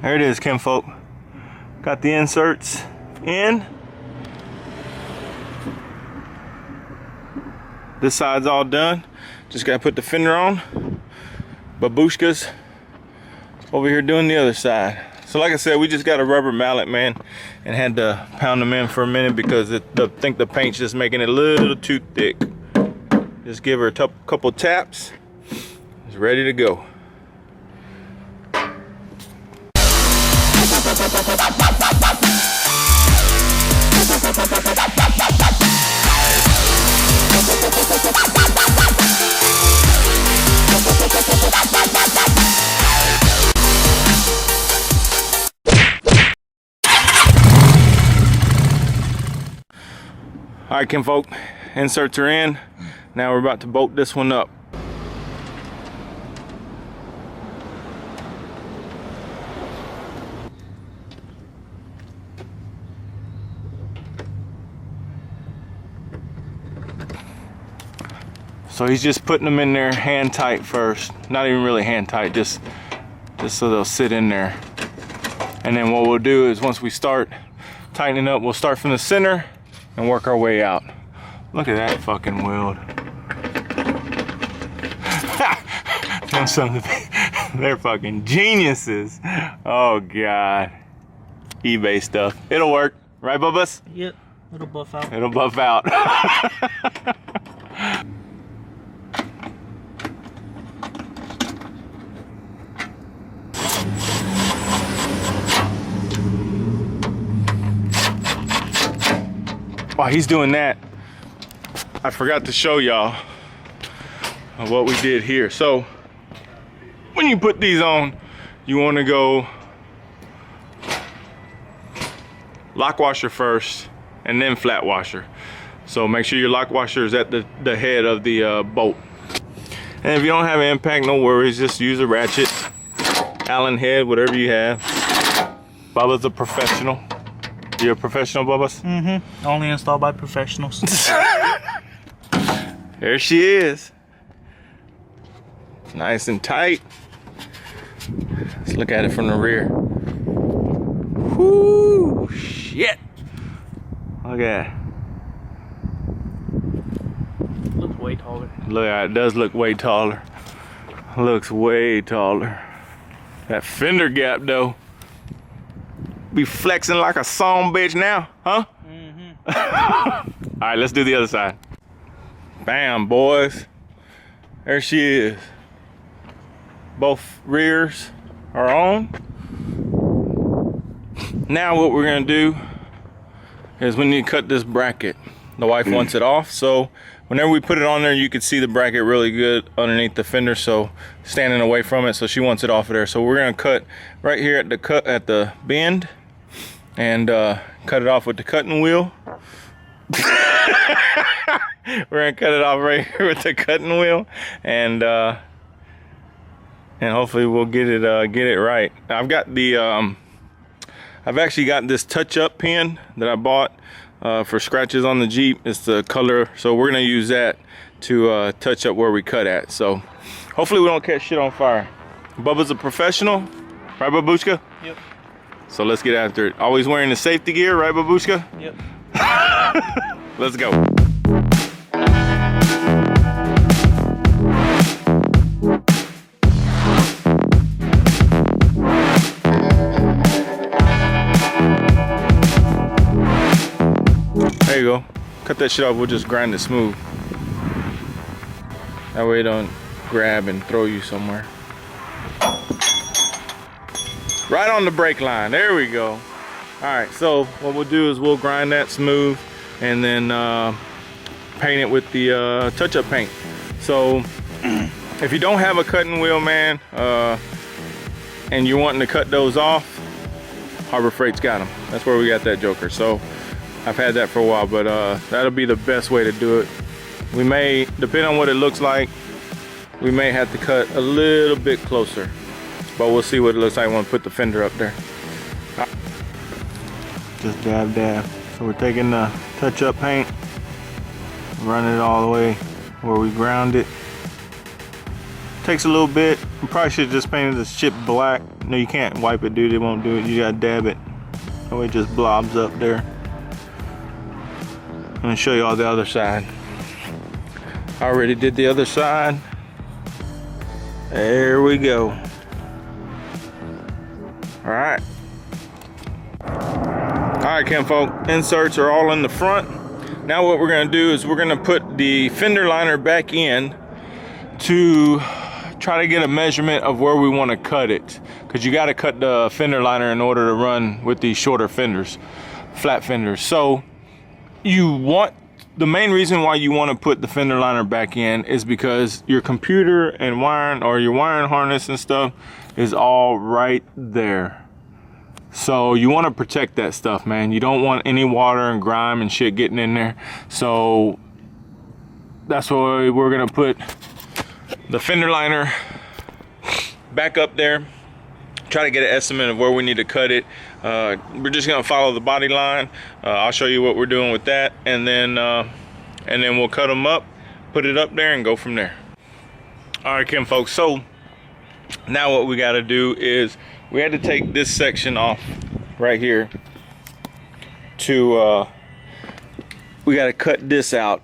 There it is, kinfolk. Got the inserts in. This side's all done. Just gotta put the fender on. Babushka's over here doing the other side. So like I said, we just got a rubber mallet, man, and had to pound them in for a minute because I think the paint's just making it a little too thick. Just give her a couple taps. It's ready to go. All right, kinfolk, inserts are in. Now we're about to bolt this one up. So he's just putting them in there hand tight first. Not even really hand tight, just so they'll sit in there. And then what we'll do is once we start tightening up, we'll start from the center and work our way out. Look at that fucking weld. They're fucking geniuses. Oh God. eBay stuff. It'll work, right, Bubba's? Yep, it'll buff out. It'll buff out. While he's doing that, I forgot to show y'all what we did here. So when you put these on, you want to go lock washer first and then flat washer. So make sure your lock washer is at the head of the bolt. And if you don't have an impact, no worries, just use a ratchet, Allen head, whatever you have. Bubba's a professional. You're a professional, Bubba's? Mm-hmm. Only installed by professionals. There she is. Nice and tight. Let's look at it from the rear. Whoo, shit. Look at it. Looks way taller. Look at it, does look way taller. Looks way taller. That fender gap though. Be flexing like a song bitch now, huh? Mm-hmm. All right, let's do the other side. Bam, boys. There she is. Both rears are on. Now what we're gonna do is we need to cut this bracket. The wife wants it off, so whenever we put it on there, you can see the bracket really good underneath the fender, so standing away from it, so she wants it off of there. So we're gonna cut right here at the bend and cut it off with the cutting wheel. We're gonna cut it off right here with the cutting wheel, and hopefully we'll get it right. I've got the I've actually got this touch-up pin that I bought for scratches on the Jeep. It's the color, so we're gonna use that to touch up where we cut at. So hopefully we don't catch shit on fire. Bubba's a professional, right, Babushka? Yep. So let's get after it. Always wearing the safety gear, right, Babushka? Yep. Let's go. There you go. Cut that shit off, we'll just grind it smooth. That way it don't grab and throw you somewhere. Right on the brake line, there we go. All right, so what we'll do is we'll grind that smooth and then paint it with the touch-up paint. So if you don't have a cutting wheel, man, and you're wanting to cut those off, Harbor Freight's got them. That's where we got that joker. So I've had that for a while, but that'll be the best way to do it. We may, depending on what it looks like, we may have to cut a little bit closer, but we'll see what it looks like when we put the fender up there. Just dab dab. So we're taking the touch-up paint, running it all the way where we ground it. Takes a little bit. We probably should have just painted this chip black, No, you can't wipe it, dude. It won't do it. You gotta dab it. That way it just blobs up there. I'm gonna show you all the other side. I already did the other side. There we go. All right. All right, kinfolk, inserts are all in the front. Now what we're gonna do is we're gonna put the fender liner back in to try to get a measurement of where we wanna cut it. Cause you gotta cut the fender liner in order to run with these shorter fenders, flat fenders. So the main reason why you wanna put the fender liner back in is because your computer and wiring, or your wiring harness and stuff, is all right there. So you want to protect that stuff, man. You don't want any water and grime and shit getting in there. So that's why we're gonna put the fender liner back up there. Try to get an estimate of where we need to cut it. We're just gonna follow the body line. I'll show you what we're doing with that, and then we'll cut them up, put it up there, and go from there. All right, Kim folks. So now what we got to do is we had to take this section off right here to we got to cut this out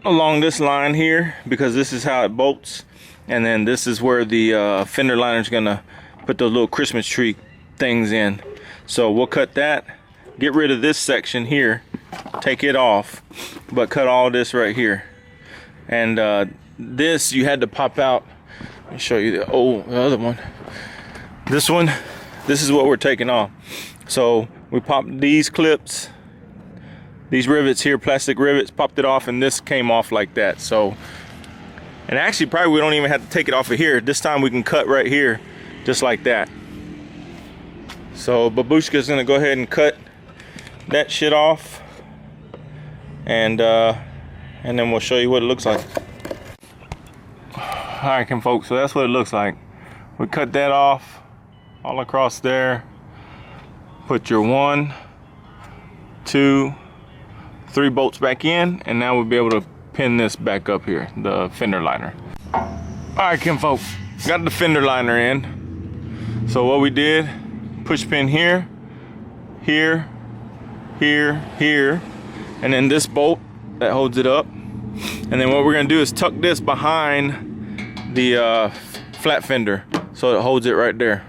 along this line here, because this is how it bolts, and then this is where the fender liner is gonna put those little Christmas tree things in. So we'll cut that, get rid of this section here, take it off, but cut all this right here. And this you had to pop out. Let me show you the other one. This is what we're taking off. So we popped these clips, these rivets here, plastic rivets, popped it off, and this came off like that. So, and actually probably we don't even have to take it off of here. This time we can cut right here, just like that. So Babushka's gonna go ahead and cut that shit off, and then we'll show you what it looks like. All right, folks, so that's what it looks like. We cut that off all across there. Put your 1, 2, 3 bolts back in, and now we'll be able to pin this back up here, the fender liner. All right, kinfolk, got the fender liner in. So what we did, push pin here, here, here, here, and then this bolt that holds it up. And then what we're gonna do is tuck this behind the flat fender so it holds it right there.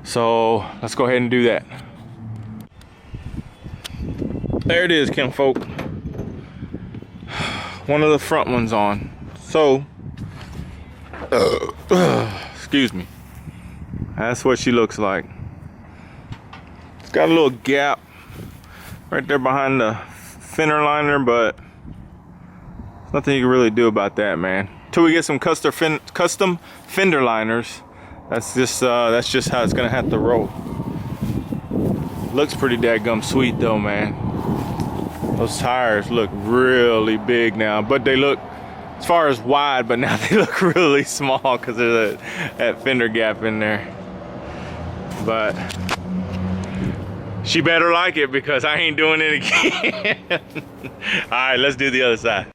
So let's go ahead and do that. There it is, kinfolk. One of the front ones on. So excuse me, that's what she looks like. It's got a little gap right there behind the fender liner, but there's nothing you can really do about that, man. Till we get some custom fender liners, that's just how it's gonna have to roll. Looks pretty dadgum sweet though, man. Those tires look really big now, but they look, as far as wide, but now they look really small because there's that fender gap in there. But she better like it, because I ain't doing it again. All right, let's do the other side.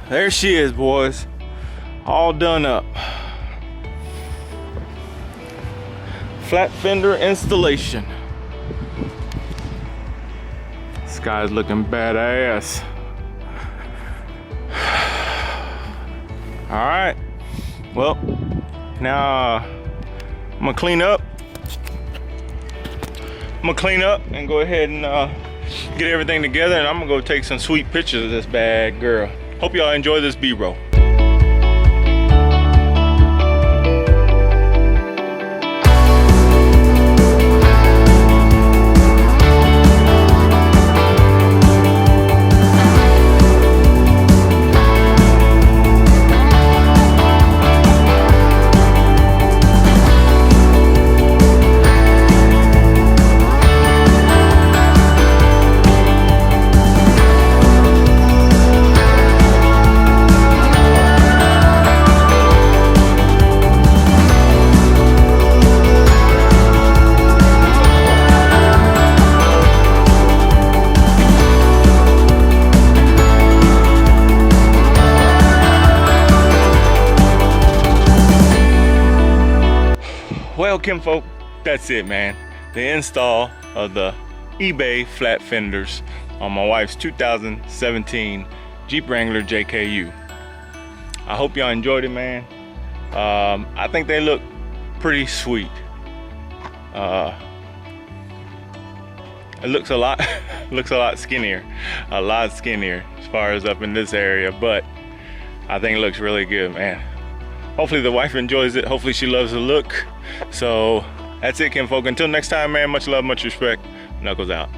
There she is, boys, all done up. Flat fender installation. This guy's looking badass. All right, well, now I'm gonna clean up. And go ahead and get everything together, and I'm gonna go take some sweet pictures of this bad girl. Hope y'all enjoy this B-roll. Well, kinfolk, that's it, man. The install of the eBay flat fenders on my wife's 2017 Jeep Wrangler JKU. I hope y'all enjoyed it, man. I think they look pretty sweet. It looks a lot skinnier, a lot skinnier as far as up in this area, but I think it looks really good, man. Hopefully the wife enjoys it. Hopefully she loves the look. So that's it, kinfolk. Until next time, man, much love, much respect. Knuckles out.